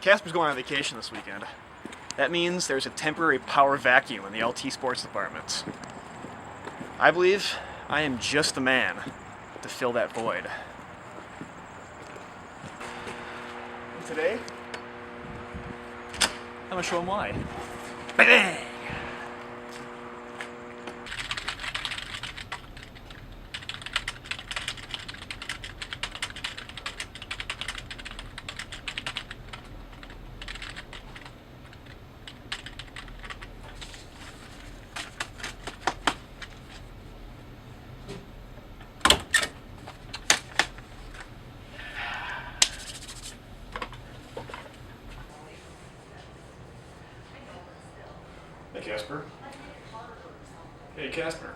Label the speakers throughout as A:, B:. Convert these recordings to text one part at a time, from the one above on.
A: Casper's going on vacation this weekend. That means there's a temporary power vacuum in the LT Sports department. I believe I am just the man to fill that void. And today, I'm gonna show him why. Bang! Hey, Casper. Hey, Casper.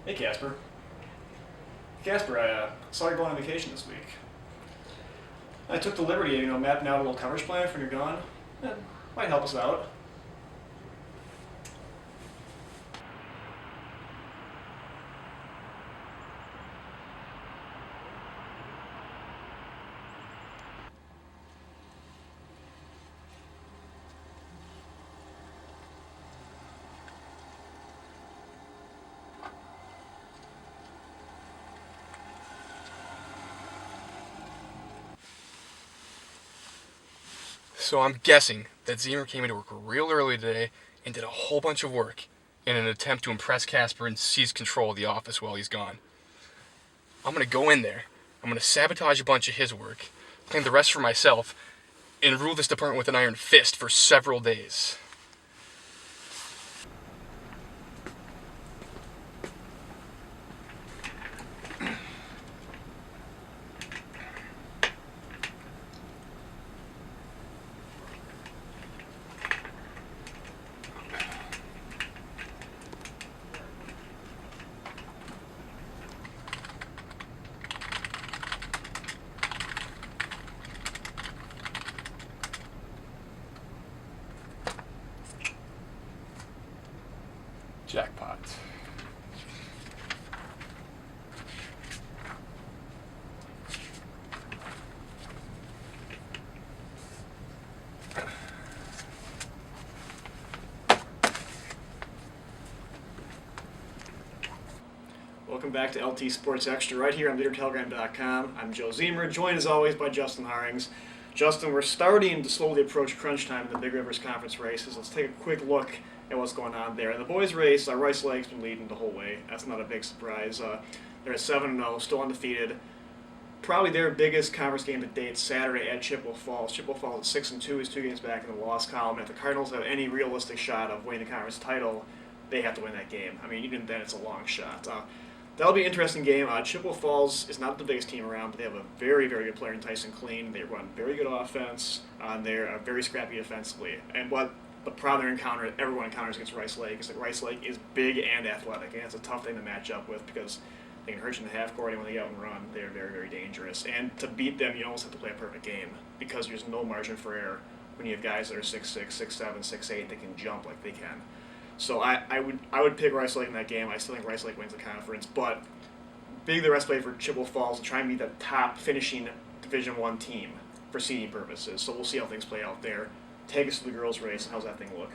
A: Hey, Casper. Casper, I saw you going on vacation this week. I took the liberty of, mapping out a little coverage plan for when you're gone. That might help us out.
B: So I'm guessing that Zemer came into work real early today and did a whole bunch of work in an attempt to impress Casper and seize control of the office while he's gone. I'm going to go in there, I'm going to sabotage a bunch of his work, claim the rest for myself, and rule this department with an iron fist for several days. Jackpot.
A: Welcome back to LT Sports Extra right here on LeaderTelegram.com. I'm Joe Zemer, joined as always by Justin Harings. Justin, we're starting to slowly approach crunch time in the Big Rivers Conference races. Let's take a quick look at what's going on there. In the boys' race, Rice Lake's been leading the whole way. That's not a big surprise. They're at 7-0, still undefeated. Probably their biggest conference game to date Saturday at Chippewa Falls. Chippewa Falls at 6-2 is 2 games back in the loss column. If the Cardinals have any realistic shot of winning the conference title, they have to win that game. I mean, even then, it's a long shot. That'll be an interesting game. Chippewa Falls is not the biggest team around, but they have a very, very good player in Tyson Clean. They run very good offense. They're very scrappy defensively. And what the problem everyone encounters against Rice Lake is that Rice Lake is big and athletic, and it's a tough thing to match up with because they can hurt you in the half court, and when they get out and run, they're very, very dangerous. And to beat them, you almost have to play a perfect game because there's no margin for error when you have guys that are 6'6", 6'7", 6'8", that can jump like they can. So I would pick Rice Lake in that game. I still think Rice Lake wins the conference, but big the rest play for Chippewa Falls to try and be the top finishing Division I team for seeding purposes. So we'll see how things play out there. Take us to the girls' race. How's that thing look?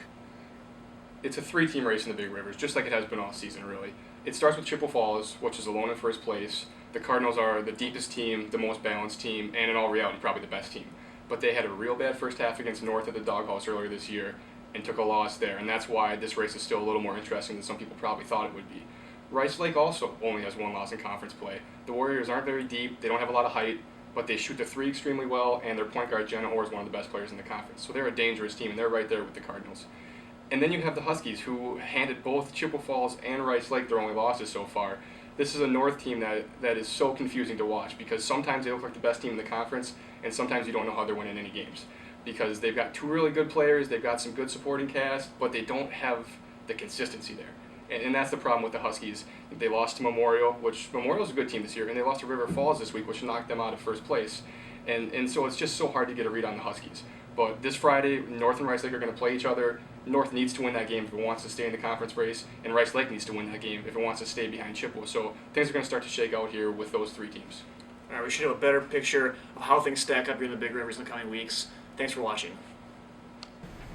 B: It's a 3-team race in the Big Rivers, just like it has been all season, really. It starts with Chippewa Falls, which is alone in first place. The Cardinals are the deepest team, the most balanced team, and in all reality, probably the best team. But they had a real bad first half against North at the Doghouse earlier this year and took a loss there, and that's why this race is still a little more interesting than some people probably thought it would be. Rice Lake also only has 1 loss in conference play. The Warriors aren't very deep, they don't have a lot of height, but they shoot the 3 extremely well, and their point guard, Jenna Orr, is one of the best players in the conference. So they're a dangerous team, and they're right there with the Cardinals. And then you have the Huskies, who handed both Chippewa Falls and Rice Lake their only losses so far. This is a North team that is so confusing to watch because sometimes they look like the best team in the conference, and sometimes you don't know how they're winning any games. Because they've got 2 really good players, they've got some good supporting cast, but they don't have the consistency there. And that's the problem with the Huskies. They lost to Memorial, which Memorial's a good team this year, and they lost to River Falls this week, which knocked them out of first place. And so it's just so hard to get a read on the Huskies. But this Friday, North and Rice Lake are going to play each other. North needs to win that game if it wants to stay in the conference race, and Rice Lake needs to win that game if it wants to stay behind Chippewa. So things are going to start to shake out here with those 3 teams.
A: All right, we should have a better picture of how things stack up here in the Big Rivers in the coming weeks. Thanks for watching.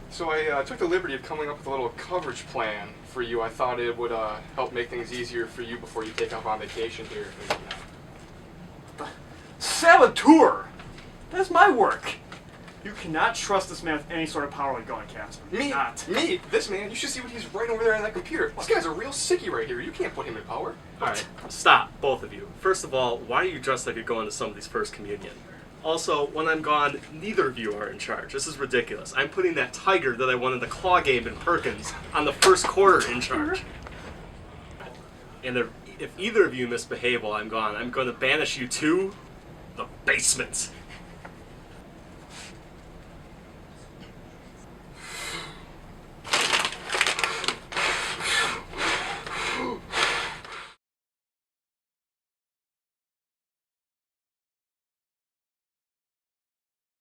B: So I took the liberty of coming up with a little coverage plan for you. I thought it would help make things easier for you before you take off on vacation here.
A: Saboteur! That's my work. You cannot trust this man with any sort of power like going, Casper.
B: Me? This man? You should see what he's right over there on that computer. This guy's a real sickie right here. You can't put him in power.
C: Alright, stop, both of you. First of all, why are you dressed like you're going to somebody's first communion? Also, when I'm gone, neither of you are in charge. This is ridiculous. I'm putting that Tiger that I won in the claw game in Perkins on the first quarter in charge. And if either of you misbehave while I'm gone, I'm going to banish you to the basement.